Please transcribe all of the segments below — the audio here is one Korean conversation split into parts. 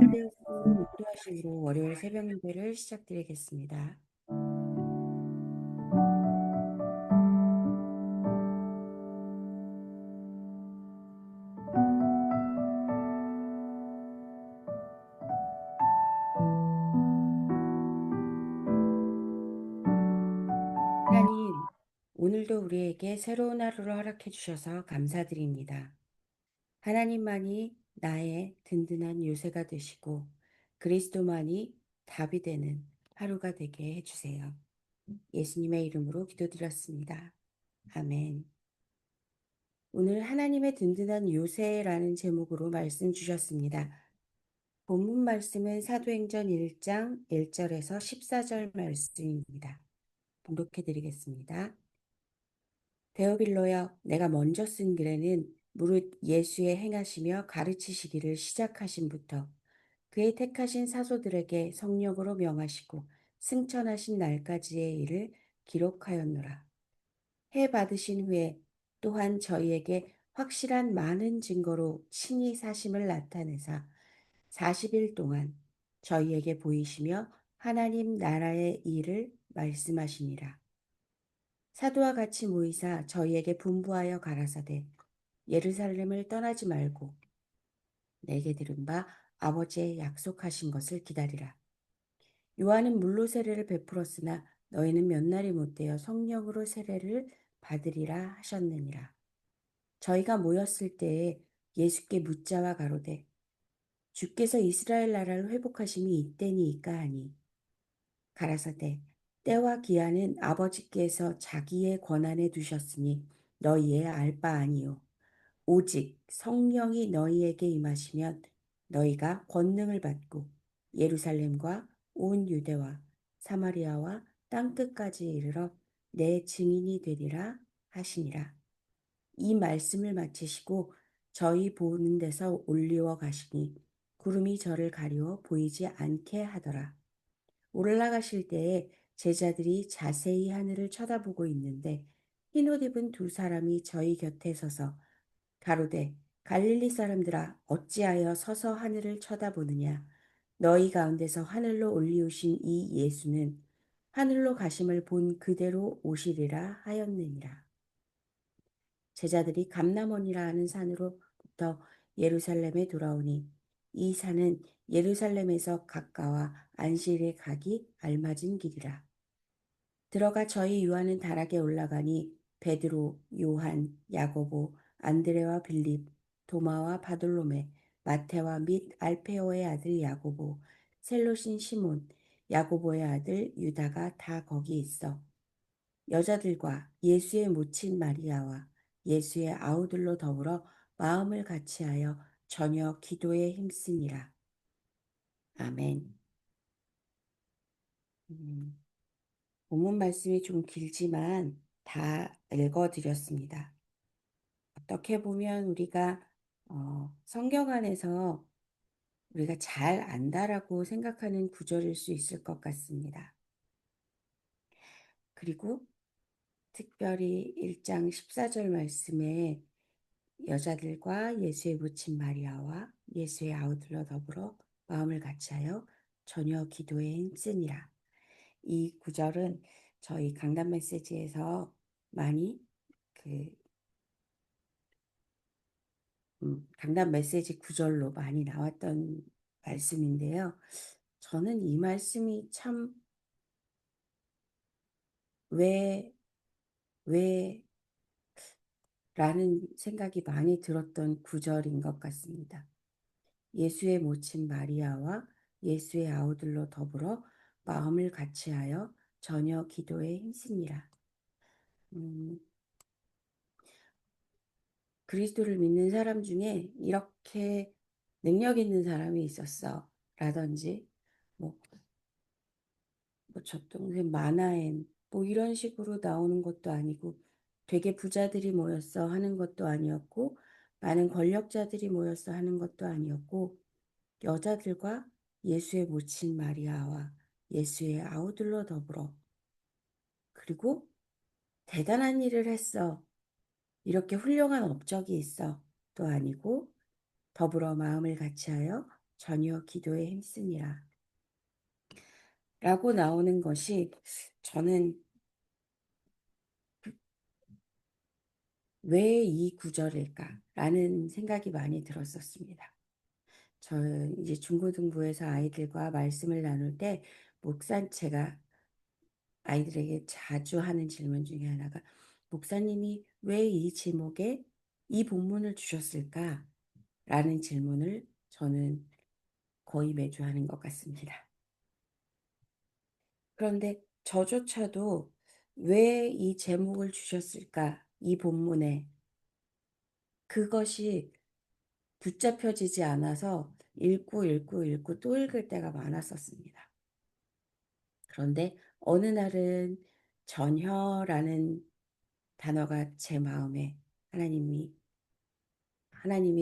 준비되었으면 기도하시기로 월요일 새벽 예배를 시작드리겠습니다. 하나님, 오늘도 우리에게 새로운 하루를 허락해 주셔서 감사드립니다. 하나님만이 나의 든든한 요새가 되시고 그리스도만이 답이 되는 하루가 되게 해주세요. 예수님의 이름으로 기도드렸습니다. 아멘. 오늘 하나님의 든든한 요새라는 제목으로 말씀 주셨습니다. 본문 말씀은 사도행전 1장 1절에서 14절 말씀입니다. 봉독해 드리겠습니다. 데오빌로여, 내가 먼저 쓴 글에는 무릇 예수의 행하시며 가르치시기를 시작하신부터 그의 택하신 사도들에게 성령으로 명하시고 승천하신 날까지의 일을 기록하였노라. 해 받으신 후에 또한 저희에게 확실한 많은 증거로 친히 사심을 나타내사 40일 동안 저희에게 보이시며 하나님 나라의 일을 말씀하시니라. 사도와 같이 모이사 저희에게 분부하여 가라사대 예루살렘을 떠나지 말고 내게 들은 바 아버지의 약속하신 것을 기다리라. 요한은 물로 세례를 베풀었으나 너희는 몇 날이 못되어 성령으로 세례를 받으리라 하셨느니라. 저희가 모였을 때에 예수께 묻자와 가로되 주께서 이스라엘 나라를 회복하심이 이때니이까 하니 가라사대 때와 기한은 아버지께서 자기의 권한에 두셨으니 너희의 알 바 아니요 오직 성령이 너희에게 임하시면 너희가 권능을 받고 예루살렘과 온 유대와 사마리아와 땅끝까지 이르러 내 증인이 되리라 하시니라. 이 말씀을 마치시고 저희 보는 데서 올리워 가시니 구름이 저를 가리워 보이지 않게 하더라. 올라가실 때에 제자들이 자세히 하늘을 쳐다보고 있는데 흰옷 입은 두 사람이 저희 곁에 서서 가로되 갈릴리 사람들아 어찌하여 서서 하늘을 쳐다보느냐 너희 가운데서 하늘로 올리우신 이 예수는 하늘로 가심을 본 그대로 오시리라 하였느니라. 제자들이 감람원이라 하는 산으로부터 예루살렘에 돌아오니 이 산은 예루살렘에서 가까워 안식일에 가기 알맞은 길이라. 들어가 저희 요한은 다락에 올라가니 베드로, 요한, 야고보, 안드레와 빌립, 도마와 바돌로메, 마테와 및 알페오의 아들 야고보, 셀로신 시몬, 야고보의 아들 유다가 다 거기 있어 여자들과 예수의 모친 마리아와 예수의 아우들로 더불어 마음을 같이하여 전혀 기도에 힘쓰니라. 아멘. 본문 말씀이 좀 길지만 다 읽어드렸습니다. 어떻게 보면 우리가 성경 안에서 우리가 잘 안다라고 생각하는 구절일 수 있을 것 같습니다. 그리고 특별히 1장 14절 말씀에 여자들과 예수의 모친 마리아와 예수의 아우들로 더불어 마음을 같이하여 전혀 기도에 힘쓰니라. 이 구절은 저희 강단 메시지에서 많이 강단 메시지 구절로 많이 나왔던 말씀인데요. 저는 이 말씀이 참 왜, 왜, 라는 생각이 많이 들었던 구절인 것 같습니다. 예수의 모친 마리아와 예수의 아우들로 더불어 마음을 같이하여 전혀 기도에 힘쓰니라. 음, 그리스도를 믿는 사람 중에 이렇게 능력 있는 사람이 있었어 라든지 뭐, 저 동생 마나엔 뭐 이런 식으로 나오는 것도 아니고 되게 부자들이 모였어 하는 것도 아니었고 많은 권력자들이 모였어 하는 것도 아니었고 여자들과 예수의 모친 마리아와 예수의 아우들로 더불어 그리고 대단한 일을 했어 이렇게 훌륭한 업적이 있어 또 아니고 더불어 마음을 같이하여 전혀 기도에 힘쓰니라 라고 나오는 것이 저는 왜 이 구절일까라는 생각이 많이 들었었습니다. 저 이제 중고등부에서 아이들과 말씀을 나눌 때 제가 아이들에게 자주 하는 질문 중에 하나가 목사님이 왜 이 제목에 이 본문을 주셨을까? 라는 질문을 저는 거의 매주 하는 것 같습니다. 그런데 저조차도 왜 이 제목을 주셨을까? 이 본문에 그것이 붙잡혀지지 않아서 읽고 또 읽을 때가 많았었습니다. 그런데 어느 날은 전혀라는 단어가 제 마음에 하나님이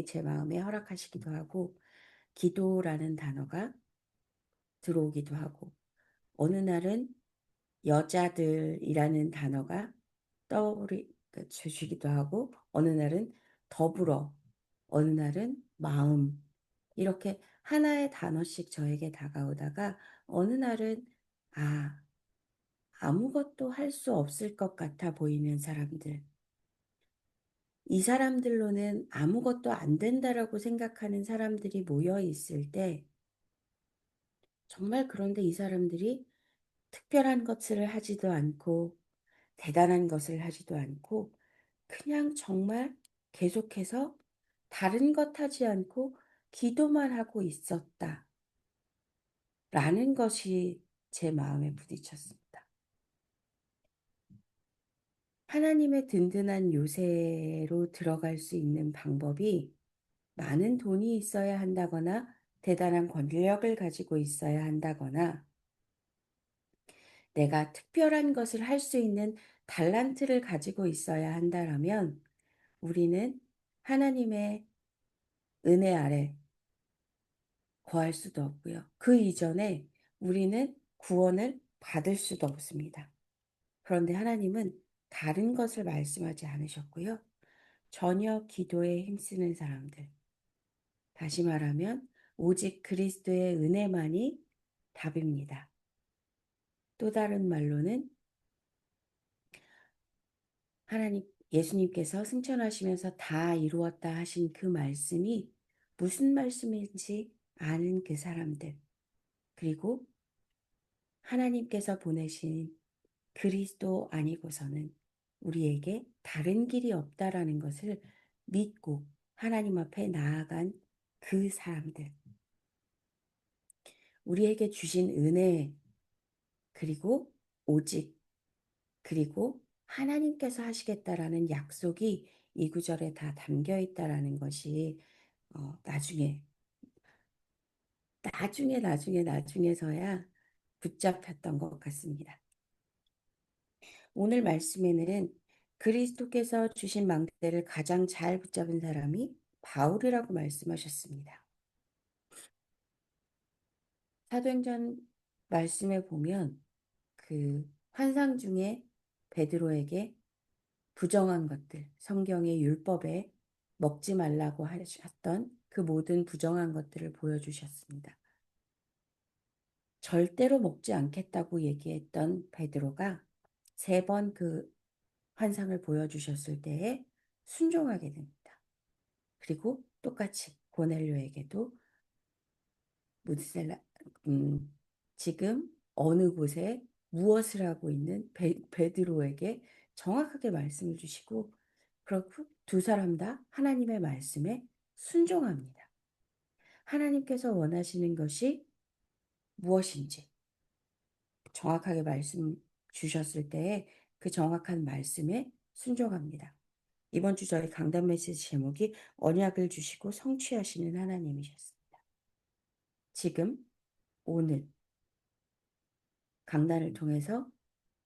제 마음에 허락하시기도 하고 기도라는 단어가 들어오기도 하고 어느 날은 여자들이라는 단어가 주시기도 하고 어느 날은 더불어 어느 날은 마음 이렇게 하나의 단어씩 저에게 다가오다가 어느 날은 아 아무것도 할 수 없을 것 같아 보이는 사람들 이 사람들로는 아무것도 안 된다라고 생각하는 사람들이 모여 있을 때 정말 그런데 이 사람들이 특별한 것을 하지도 않고 대단한 것을 하지도 않고 그냥 정말 계속해서 다른 것 하지 않고 기도만 하고 있었다라는 것이 제 마음에 부딪혔습니다. 하나님의 든든한 요새로 들어갈 수 있는 방법이 많은 돈이 있어야 한다거나 대단한 권력을 가지고 있어야 한다거나 내가 특별한 것을 할 수 있는 달란트를 가지고 있어야 한다라면 우리는 하나님의 은혜 아래 거할 수도 없고요. 그 이전에 우리는 구원을 받을 수도 없습니다. 그런데 하나님은 다른 것을 말씀하지 않으셨고요. 전혀 기도에 힘쓰는 사람들, 다시 말하면 오직 그리스도의 은혜만이 답입니다. 또 다른 말로는 예수님께서 승천하시면서 다 이루었다 하신 그 말씀이 무슨 말씀인지 아는 그 사람들, 그리고 하나님께서 보내신 그리스도 아니고서는 우리에게 다른 길이 없다라는 것을 믿고 하나님 앞에 나아간 그 사람들, 우리에게 주신 은혜, 그리고 오직, 그리고 하나님께서 하시겠다라는 약속이 이 구절에 다 담겨 있다라는 것이 나중에서야 붙잡혔던 것 같습니다. 오늘 말씀에는 그리스도께서 주신 망대를 가장 잘 붙잡은 사람이 바울이라고 말씀하셨습니다. 사도행전 말씀에 보면 그 환상 중에 베드로에게 부정한 것들, 성경의 율법에 먹지 말라고 하셨던 그 모든 부정한 것들을 보여주셨습니다. 절대로 먹지 않겠다고 얘기했던 베드로가 3번 그 환상을 보여주셨을 때에 순종하게 됩니다. 그리고 똑같이 고넬료에게도 무드셀라 지금 어느 곳에 무엇을 하고 있는 베드로에게 정확하게 말씀을 주시고 그렇고 두 사람 다 하나님의 말씀에 순종합니다. 하나님께서 원하시는 것이 무엇인지 정확하게 말씀 주셨을 때에 그 정확한 말씀에 순종합니다. 이번 주 저희 강단 메시지 제목이 언약을 주시고 성취하시는 하나님이셨습니다. 지금 오늘 강단을 통해서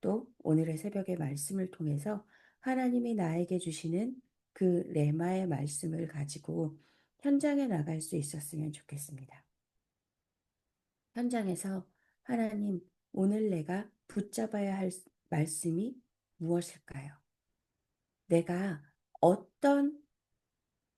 또 오늘의 새벽의 말씀을 통해서 하나님이 나에게 주시는 그 레마의 말씀을 가지고 현장에 나갈 수 있었으면 좋겠습니다. 현장에서 하나님, 오늘 내가 붙잡아야 할 말씀이 무엇일까요? 내가 어떤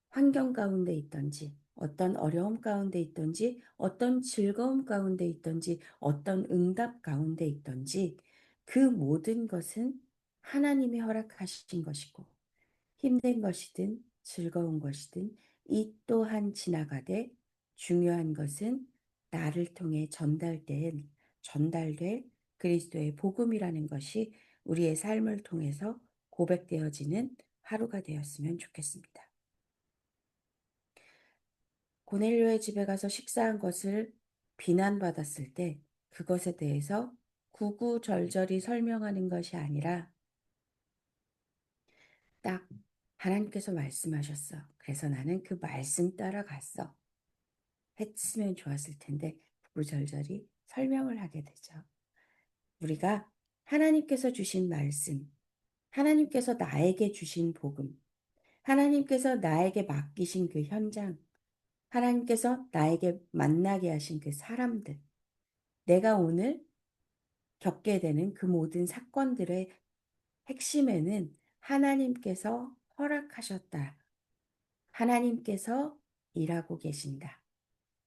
환경 가운데 있던지, 어떤 어려움 가운데 있든지, 어떤 즐거움 가운데 있든지, 어떤 응답 가운데 있든지, 그 모든 것은 하나님이 허락하신 것이고, 힘든 것이든 즐거운 것이든 이 또한 지나가되 중요한 것은 나를 통해 전달될 그리스도의 복음이라는 것이 우리의 삶을 통해서 고백되어지는 하루가 되었으면 좋겠습니다. 고넬료의 집에 가서 식사한 것을 비난받았을 때 그것에 대해서 구구절절히 설명하는 것이 아니라 딱 하나님께서 말씀하셨어. 그래서 나는 그 말씀 따라갔어. 했으면 좋았을 텐데 구구절절히 설명을 하게 되죠. 우리가 하나님께서 주신 말씀, 하나님께서 나에게 주신 복음, 하나님께서 나에게 맡기신 그 현장, 하나님께서 나에게 만나게 하신 그 사람들, 내가 오늘 겪게 되는 그 모든 사건들의 핵심에는 하나님께서 허락하셨다. 하나님께서 일하고 계신다.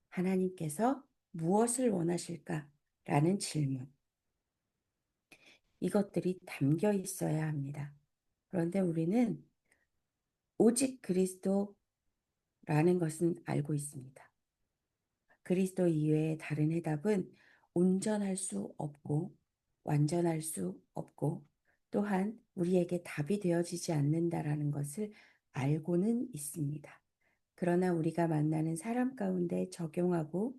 하나님께서 무엇을 원하실까? 라는 질문. 이것들이 담겨 있어야 합니다. 그런데 우리는 오직 그리스도라는 것은 알고 있습니다. 그리스도 이외의 다른 해답은 온전할 수 없고 완전할 수 없고 또한 우리에게 답이 되어지지 않는다라는 것을 알고는 있습니다. 그러나 우리가 만나는 사람 가운데 적용하고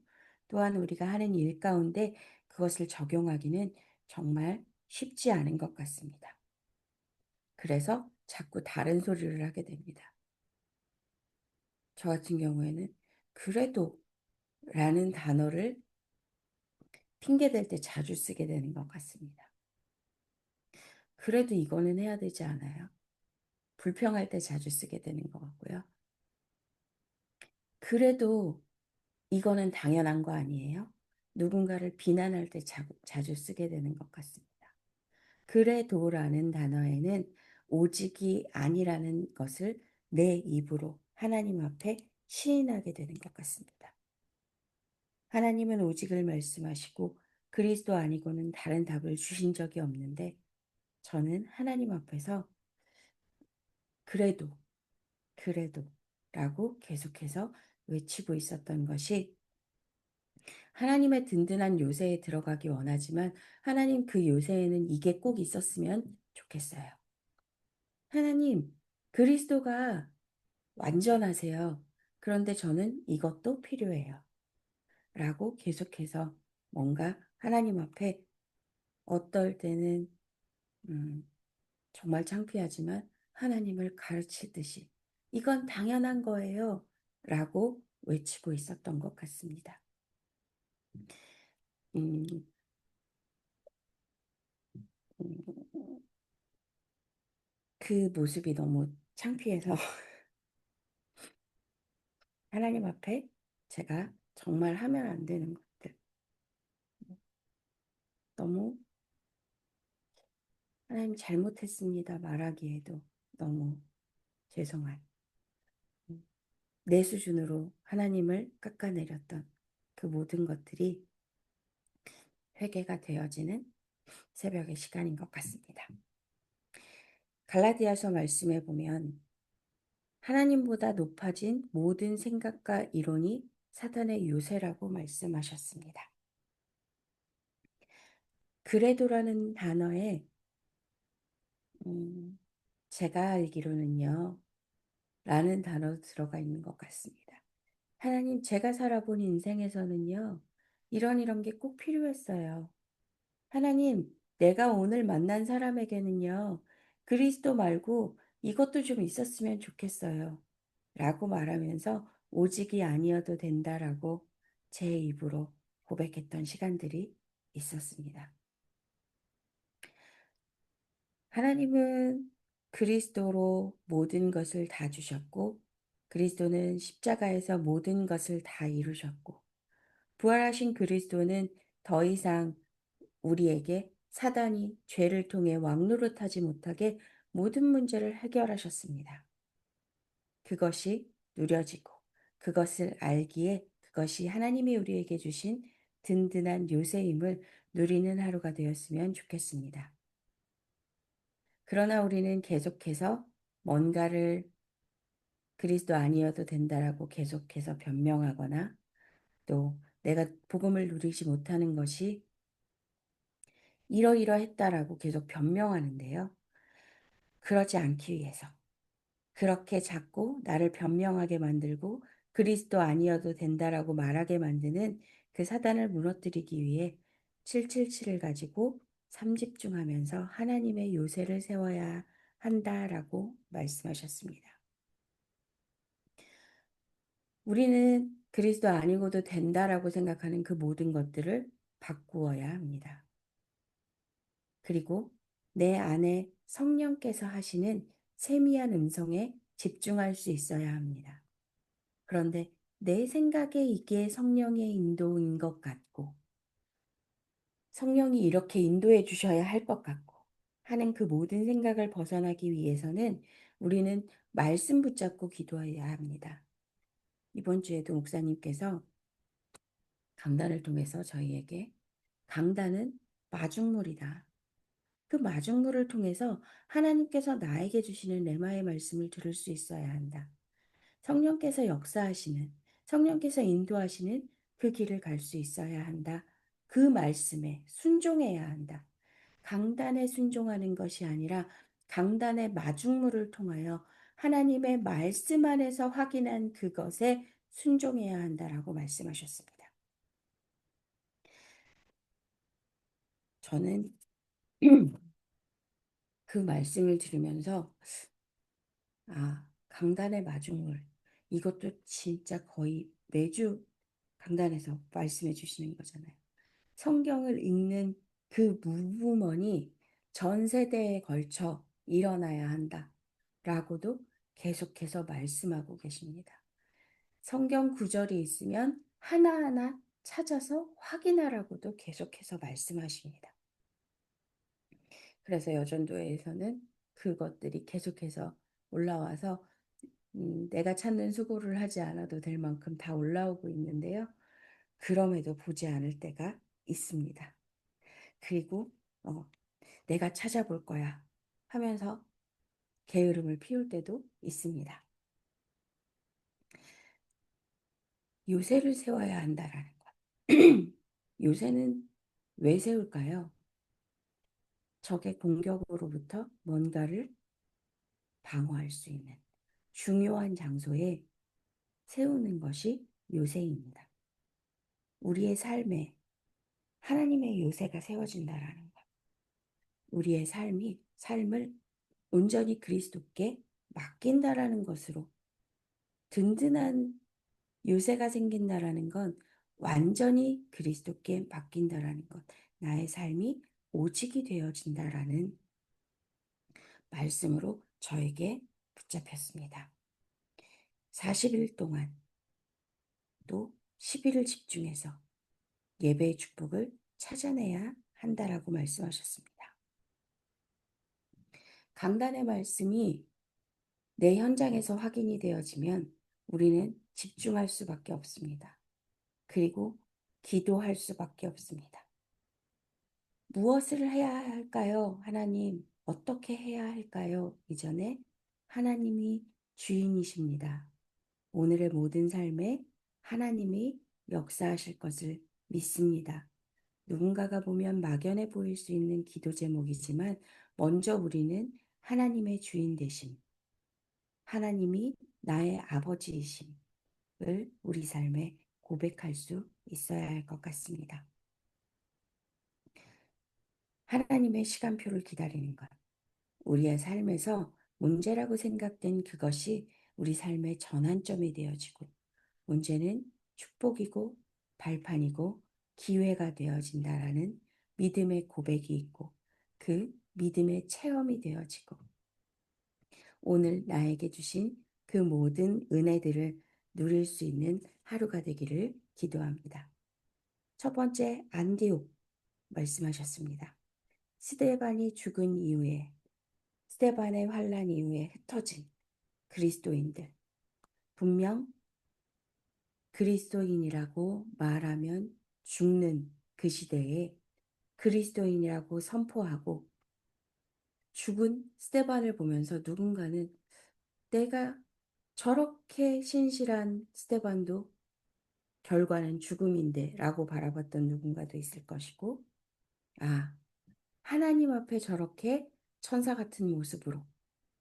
또한 우리가 하는 일 가운데 그것을 적용하기는 정말 쉽지 않은 것 같습니다. 그래서 자꾸 다른 소리를 하게 됩니다. 저 같은 경우에는 그래도 라는 단어를 핑계댈 때 자주 쓰게 되는 것 같습니다. 그래도 이거는 해야 되지 않아요? 불평할 때 자주 쓰게 되는 것 같고요. 그래도 이거는 당연한 거 아니에요? 누군가를 비난할 때 자주 쓰게 되는 것 같습니다. 그래도라는 단어에는 오직이 아니라는 것을 내 입으로 하나님 앞에 시인하게 되는 것 같습니다. 하나님은 오직을 말씀하시고 그리스도 아니고는 다른 답을 주신 적이 없는데 저는 하나님 앞에서 그래도, 그래도 라고 계속해서 외치고 있었던 것이 하나님의 든든한 요새에 들어가기 원하지만 하나님 그 요새에는 이게 꼭 있었으면 좋겠어요. 하나님, 그리스도가 완전하세요. 그런데 저는 이것도 필요해요. 라고 계속해서 뭔가 하나님 앞에 어떨 때는 음, 정말 창피하지만 하나님을 가르치듯이 이건 당연한 거예요. 라고 외치고 있었던 것 같습니다. 음, 음, 그 모습이 너무 창피해서 하나님 앞에 제가 정말 하면 안 되는 것들 너무 하나님 잘못했습니다 말하기에도 너무 죄송한 내 수준으로 하나님을 깎아내렸던 그 모든 것들이 회개가 되어지는 새벽의 시간인 것 같습니다. 갈라디아서 말씀해 보면 하나님보다 높아진 모든 생각과 이론이 사탄의 요새라고 말씀하셨습니다. 그래도라는 단어에 제가 알기로는요 라는 단어 들어가 있는 것 같습니다. 하나님 제가 살아본 인생에서는요 이런 게 꼭 필요했어요. 하나님 내가 오늘 만난 사람에게는요 그리스도 말고 이것도 좀 있었으면 좋겠어요. 라고 말하면서 오직이 아니어도 된다라고 제 입으로 고백했던 시간들이 있었습니다. 하나님은 그리스도로 모든 것을 다 주셨고 그리스도는 십자가에서 모든 것을 다 이루셨고 부활하신 그리스도는 더 이상 우리에게 사단이 죄를 통해 왕노릇하지 못하게 모든 문제를 해결하셨습니다. 그것이 누려지고 그것을 알기에 그것이 하나님이 우리에게 주신 든든한 요새임을 누리는 하루가 되었으면 좋겠습니다. 그러나 우리는 계속해서 뭔가를 그리스도 아니어도 된다라고 계속해서 변명하거나 또 내가 복음을 누리지 못하는 것이 이러이러했다라고 계속 변명하는데요. 그러지 않기 위해서 그렇게 자꾸 나를 변명하게 만들고 그리스도 아니어도 된다라고 말하게 만드는 그 사단을 무너뜨리기 위해 777을 가지고 삼집중하면서 하나님의 요새를 세워야 한다라고 말씀하셨습니다. 우리는 그리스도 아니고도 된다라고 생각하는 그 모든 것들을 바꾸어야 합니다. 그리고 내 안에 성령께서 하시는 세미한 음성에 집중할 수 있어야 합니다. 그런데 내 생각에 이게 성령의 인도인 것 같고 성령이 이렇게 인도해 주셔야 할 것 같고 하는 그 모든 생각을 벗어나기 위해서는 우리는 말씀 붙잡고 기도해야 합니다. 이번 주에도 목사님께서 강단을 통해서 저희에게 강단은 마중물이다. 그 마중물을 통해서 하나님께서 나에게 주시는 레마의 말씀을 들을 수 있어야 한다. 성령께서 역사하시는, 성령께서 인도하시는 그 길을 갈 수 있어야 한다. 그 말씀에 순종해야 한다. 강단에 순종하는 것이 아니라 강단의 마중물을 통하여 하나님의 말씀 안에서 확인한 그것에 순종해야 한다라고 말씀하셨습니다. 저는 그 말씀을 들으면서 강단의 마중물 이것도 진짜 거의 매주 강단에서 말씀해 주시는 거잖아요. 성경을 읽는 그 무브먼이 전 세대에 걸쳐 일어나야 한다라고도 계속해서 말씀하고 계십니다. 성경 구절이 있으면 하나하나 찾아서 확인하라고도 계속해서 말씀하십니다. 그래서 여전도에서는 그것들이 계속해서 올라와서 내가 찾는 수고를 하지 않아도 될 만큼 다 올라오고 있는데요. 그럼에도 보지 않을 때가 있습니다. 그리고 내가 찾아볼 거야 하면서 게으름을 피울 때도 있습니다. 요새를 세워야 한다라는 것. 요새는 왜 세울까요? 적의 공격으로부터 뭔가를 방어할 수 있는 중요한 장소에 세우는 것이 요새입니다. 우리의 삶에 하나님의 요새가 세워진다라는 것. 우리의 삶을 온전히 그리스도께 맡긴다라는 것으로 든든한 요새가 생긴다라는 건 완전히 그리스도께 맡긴다라는 것. 나의 삶이 오직이 되어진다라는 말씀으로 저에게 붙잡혔습니다. 40일 동안 또 10일을 집중해서 예배의 축복을 찾아내야 한다라고 말씀하셨습니다. 강단의 말씀이 내 현장에서 확인이 되어지면 우리는 집중할 수밖에 없습니다. 그리고 기도할 수밖에 없습니다. 무엇을 해야 할까요? 하나님, 어떻게 해야 할까요? 이전에 하나님이 주인이십니다. 오늘의 모든 삶에 하나님이 역사하실 것을 믿습니다. 누군가가 보면 막연해 보일 수 있는 기도 제목이지만 먼저 우리는 하나님의 주인 되심, 하나님이 나의 아버지이심을 우리 삶에 고백할 수 있어야 할 것 같습니다. 하나님의 시간표를 기다리는 것. 우리의 삶에서 문제라고 생각된 그것이 우리 삶의 전환점이 되어지고 문제는 축복이고 발판이고 기회가 되어진다라는 믿음의 고백이 있고 그 믿음의 체험이 되어지고 오늘 나에게 주신 그 모든 은혜들을 누릴 수 있는 하루가 되기를 기도합니다. 첫 번째 안디옥 말씀하셨습니다. 스데반이 죽은 이후에 스데반의 환란 이후에 흩어진 그리스도인들 분명 그리스도인이라고 말하면 죽는 그 시대에 그리스도인이라고 선포하고 죽은 스테반을 보면서 누군가는 내가 저렇게 신실한 스테반도 결과는 죽음인데 라고 바라봤던 누군가도 있을 것이고, 아, 하나님 앞에 저렇게 천사 같은 모습으로,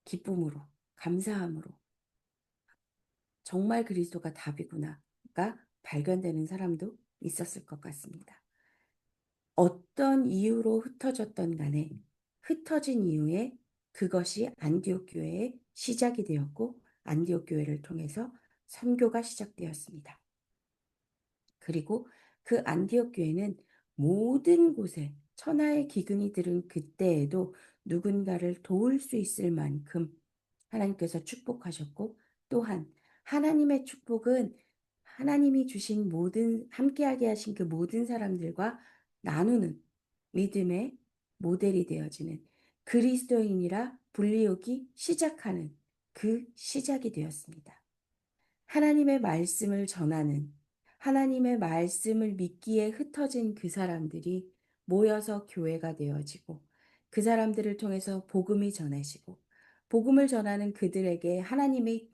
기쁨으로, 감사함으로 정말 그리스도가 답이구나가 발견되는 사람도 있었을 것 같습니다. 어떤 이유로 흩어졌던 간에 흩어진 이후에 그것이 안디옥 교회의 시작이 되었고 안디옥 교회를 통해서 선교가 시작되었습니다. 그리고 그 안디옥 교회는 모든 곳에 천하의 기근이 들은 그때에도 누군가를 도울 수 있을 만큼 하나님께서 축복하셨고, 또한 하나님의 축복은 하나님이 주신 모든 함께하게 하신 그 모든 사람들과 나누는 믿음의 모델이 되어지는 그리스도인이라 불리우기 시작하는 그 시작이 되었습니다. 하나님의 말씀을 전하는, 하나님의 말씀을 믿기에 흩어진 그 사람들이 모여서 교회가 되어지고 그 사람들을 통해서 복음이 전해지고 복음을 전하는 그들에게 하나님의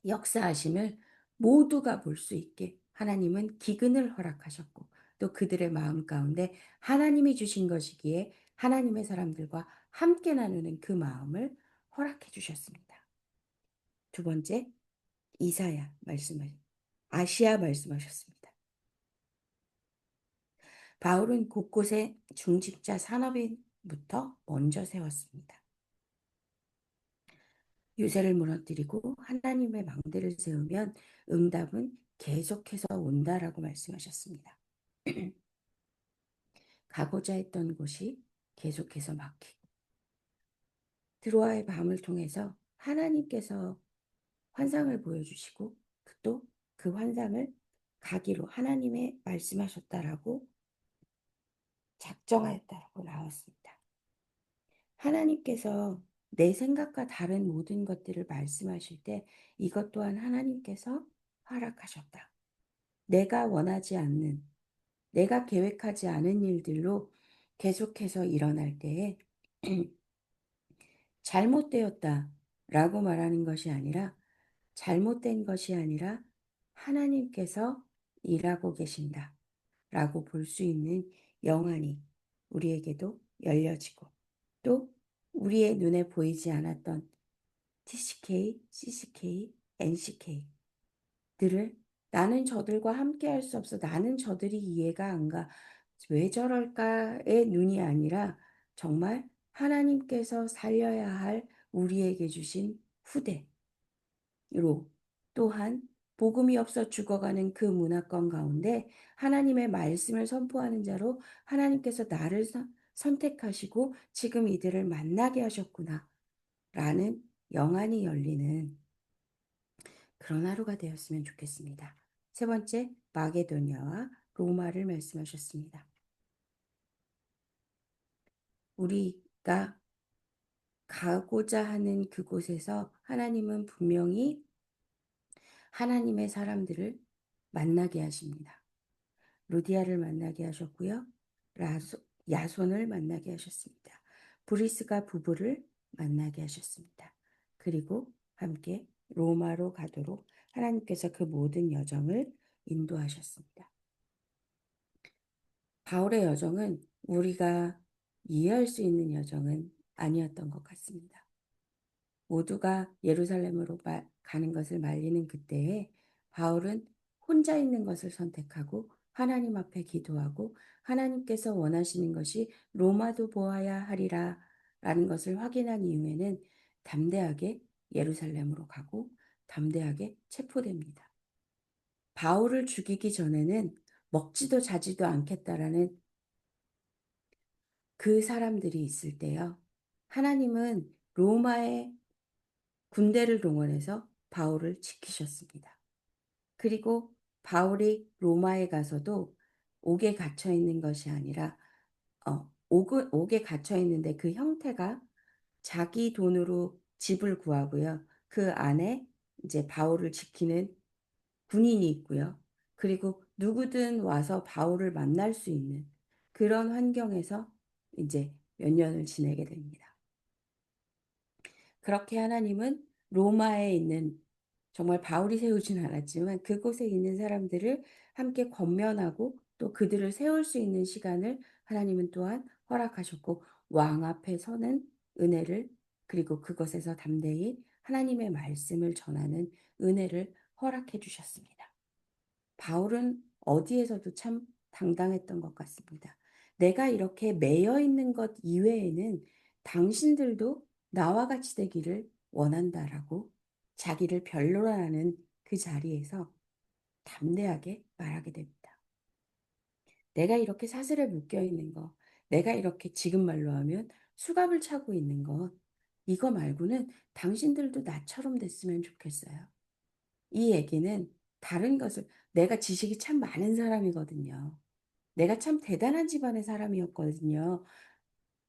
역사하심을 모두가 볼 수 있게 하나님은 기근을 허락하셨고, 또 그들의 마음 가운데 하나님이 주신 것이기에 하나님의 사람들과 함께 나누는 그 마음을 허락해 주셨습니다. 두 번째, 이사야 말씀을 아시아 말씀하셨습니다. 바울은 곳곳에 중직자 산업인부터 먼저 세웠습니다. 유세를 무너뜨리고 하나님의 망대를 세우면 응답은 계속해서 온다라고 말씀하셨습니다. 가고자 했던 곳이 계속해서 막히고 드로아의 밤을 통해서 하나님께서 환상을 보여주시고 또 그 환상을 가기로 하나님의 말씀하셨다라고 작정하였다라고 나왔습니다. 하나님께서 내 생각과 다른 모든 것들을 말씀하실 때 이것 또한 하나님께서 허락하셨다. 내가 원하지 않는, 내가 계획하지 않은 일들로 계속해서 일어날 때에 잘못되었다라고 말하는 것이 아니라 잘못된 것이 아니라 하나님께서 일하고 계신다라고 볼 수 있는 영안이 우리에게도 열려지고 또 우리의 눈에 보이지 않았던 TCK, CCK, NCK들을 나는 저들과 함께 할 수 없어. 나는 저들이 이해가 안 가. 왜 저럴까의 눈이 아니라 정말 하나님께서 살려야 할 우리에게 주신 후대로 또한 복음이 없어 죽어가는 그 문화권 가운데 하나님의 말씀을 선포하는 자로 하나님께서 나를 선택하시고 지금 이들을 만나게 하셨구나 라는 영안이 열리는 그런 하루가 되었으면 좋겠습니다. 세 번째, 마게도냐와 로마를 말씀하셨습니다. 우리가 가고자 하는 그곳에서 하나님은 분명히 하나님의 사람들을 만나게 하십니다. 루디아를 만나게 하셨고요. 야손을 만나게 하셨습니다. 브리스가 부부를 만나게 하셨습니다. 그리고 함께 로마로 가도록 하나님께서 그 모든 여정을 인도하셨습니다. 바울의 여정은 우리가 이해할 수 있는 여정은 아니었던 것 같습니다. 모두가 예루살렘으로 가는 것을 말리는 그때에 바울은 혼자 있는 것을 선택하고 하나님 앞에 기도하고 하나님께서 원하시는 것이 로마도 보아야 하리라 라는 것을 확인한 이후에는 담대하게 예루살렘으로 가고 담대하게 체포됩니다. 바울을 죽이기 전에는 먹지도 자지도 않겠다라는 그 사람들이 있을 때요. 하나님은 로마의 군대를 동원해서 바울을 지키셨습니다. 그리고 바울이 로마에 가서도 옥에 갇혀 있는 것이 아니라 옥에 갇혀 있는데 그 형태가 자기 돈으로 집을 구하고요. 그 안에 이제 바울을 지키는 군인이 있고요. 그리고 누구든 와서 바울을 만날 수 있는 그런 환경에서 이제 몇 년을 지내게 됩니다. 그렇게 하나님은 로마에 있는 정말 바울이 세우진 않았지만 그곳에 있는 사람들을 함께 권면하고 또 그들을 세울 수 있는 시간을 하나님은 또한 허락하셨고 왕 앞에 서는 은혜를 그리고 그것에서 담대히 하나님의 말씀을 전하는 은혜를 허락해 주셨습니다. 바울은 어디에서도 참 당당했던 것 같습니다. 내가 이렇게 매여 있는 것 이외에는 당신들도 나와 같이 되기를 원한다라고 자기를 변론하는 그 자리에서 담대하게 말하게 됩니다. 내가 이렇게 사슬에 묶여 있는 것, 내가 이렇게 지금 말로 하면 수갑을 차고 있는 것, 이거 말고는 당신들도 나처럼 됐으면 좋겠어요. 이 얘기는 다른 것을 내가 지식이 참 많은 사람이거든요. 내가 참 대단한 집안의 사람이었거든요.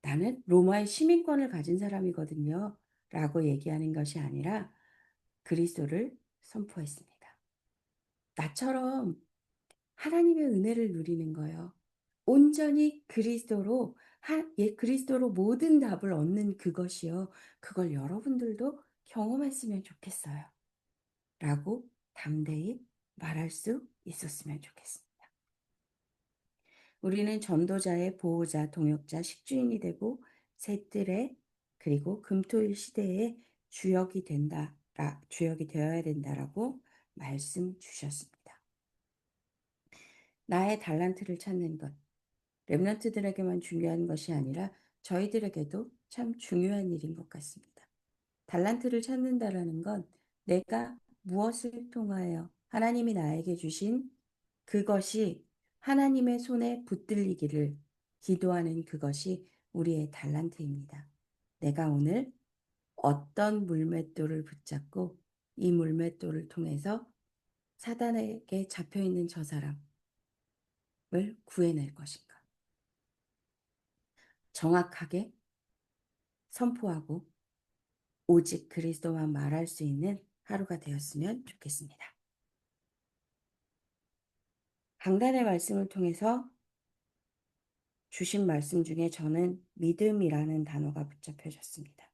나는 로마의 시민권을 가진 사람이거든요. 라고 얘기하는 것이 아니라 그리스도를 선포했습니다. 나처럼 하나님의 은혜를 누리는 거예요. 온전히 그리스도로 그리스도로 모든 답을 얻는 그것이요. 그걸 여러분들도 경험했으면 좋겠어요. 라고 담대히 말할 수 있었으면 좋겠습니다. 우리는 전도자의 보호자, 동역자, 식주인이 되고 셋들의 그리고 금토일 시대의 주역이 되어야 된다라고 말씀 주셨습니다. 나의 달란트를 찾는 것, 렘넌트들에게만 중요한 것이 아니라 저희들에게도 참 중요한 일인 것 같습니다. 달란트를 찾는다라는 건 내가 무엇을 통하여 하나님이 나에게 주신 그것이 하나님의 손에 붙들리기를 기도하는 그것이 우리의 달란트입니다. 내가 오늘 어떤 물맷돌을 붙잡고 이 물맷돌을 통해서 사단에게 잡혀있는 저 사람을 구해낼 것인가. 정확하게 선포하고 오직 그리스도만 말할 수 있는 하루가 되었으면 좋겠습니다. 강단의 말씀을 통해서 주신 말씀 중에 저는 믿음이라는 단어가 붙잡혀졌습니다.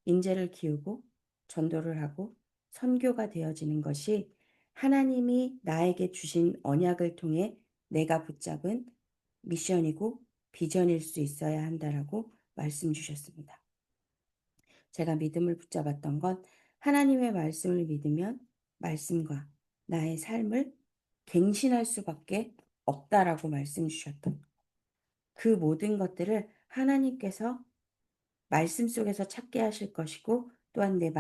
인재를 키우고 전도를 하고 선교가 되어지는 것이 하나님이 나에게 주신 언약을 통해 내가 붙잡은 미션이고 비전일 수 있어야 한다라고 말씀 주셨습니다. 제가 믿음을 붙잡았던 건 하나님의 말씀을 믿으면 말씀과 나의 삶을 갱신할 수밖에 없다라고 말씀 주셨던 그 모든 것들을 하나님께서 말씀 속에서 찾게 하실 것이고 또한 내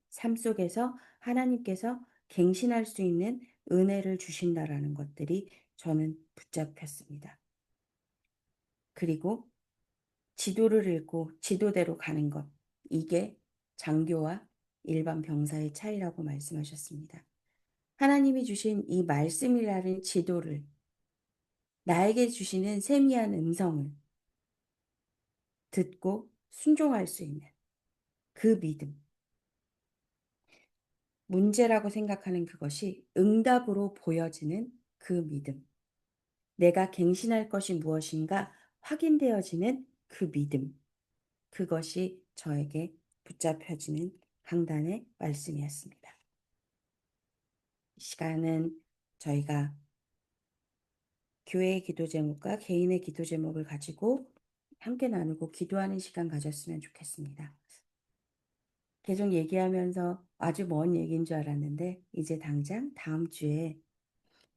삶 속에서 하나님께서 갱신할 수 있는 은혜를 주신다라는 것들이 저는 붙잡혔습니다. 그리고 지도를 읽고 지도대로 가는 것. 이게 장교와 일반 병사의 차이라고 말씀하셨습니다. 하나님이 주신 이 말씀이라는 지도를 나에게 주시는 세미한 음성을 듣고 순종할 수 있는 그 믿음. 문제라고 생각하는 그것이 응답으로 보여지는 그 믿음. 내가 갱신할 것이 무엇인가 확인되어지는 그 믿음. 그것이 저에게 붙잡혀지는 강단의 말씀이었습니다. 이 시간은 저희가 교회의 기도 제목과 개인의 기도 제목을 가지고 함께 나누고 기도하는 시간 가졌으면 좋겠습니다. 계속 얘기하면서 아주 먼 얘기인 줄 알았는데 이제 당장 다음 주에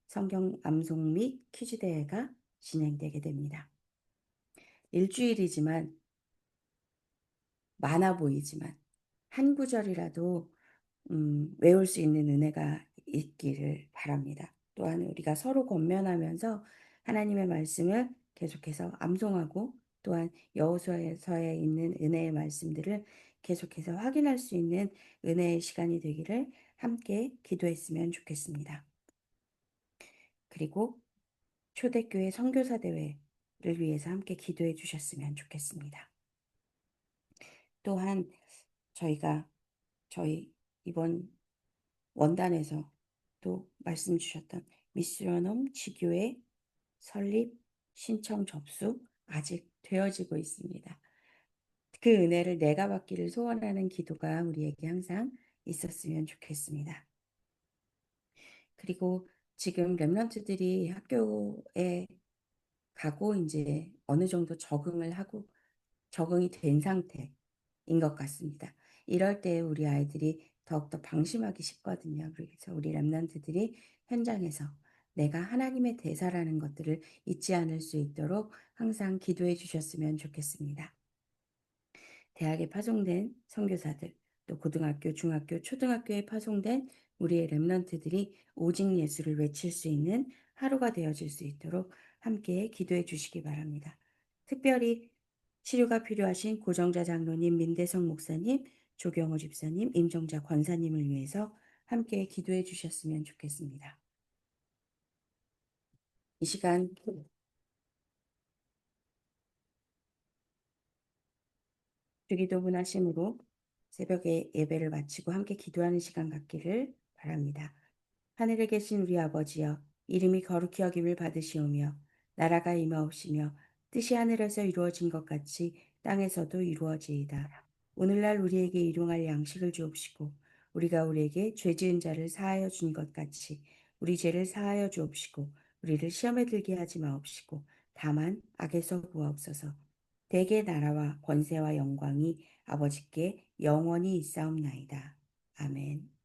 성경 암송 및 퀴즈 대회가 진행되게 됩니다. 일주일이지만 많아 보이지만 한 구절이라도 외울 수 있는 은혜가 있기를 바랍니다. 또한 우리가 서로 권면하면서 하나님의 말씀을 계속해서 암송하고 또한 여호수아서에 있는 은혜의 말씀들을 계속해서 확인할 수 있는 은혜의 시간이 되기를 함께 기도했으면 좋겠습니다. 그리고 초대교회 선교사 대회를 위해서 함께 기도해 주셨으면 좋겠습니다. 또한 저희 이번 원단에서 또 말씀 주셨던 미스러넘 지교회 설립 신청 접수 아직 되어지고 있습니다. 그 은혜를 내가 받기를 소원하는 기도가 우리에게 항상 있었으면 좋겠습니다. 그리고 지금 렘넌트들이 학교에 가고 이제 어느 정도 적응이 된 상태인 것 같습니다. 이럴 때 우리 아이들이 더욱더 방심하기 쉽거든요. 그래서 우리 렘넌트들이 현장에서 내가 하나님의 대사라는 것들을 잊지 않을 수 있도록 항상 기도해 주셨으면 좋겠습니다. 대학에 파송된 선교사들, 또 고등학교, 중학교, 초등학교에 파송된 우리의 렘넌트들이 오직 예수를 외칠 수 있는 하루가 되어질 수 있도록 함께 기도해 주시기 바랍니다. 특별히 치료가 필요하신 고정자 장로님, 민대성 목사님, 조경호 집사님, 임정자 권사님을 위해서 함께 기도해 주셨으면 좋겠습니다. 이 시간 주기도문 하심으로 새벽에 예배를 마치고 함께 기도하는 시간 갖기를 바랍니다. 하늘에 계신 우리 아버지여, 이름이 거룩히 여김을 받으시오며, 나라가 임하옵시며, 뜻이 하늘에서 이루어진 것 같이 땅에서도 이루어지이다. 오늘날 우리에게 일용할 양식을 주옵시고, 우리가 우리에게 죄 지은 자를 사하여 준 것 같이 우리 죄를 사하여 주옵시고, 우리를 시험에 들게 하지 마옵시고, 다만 악에서 구하옵소서. 대개 나라와 권세와 영광이 아버지께 영원히 있사옵나이다. 아멘.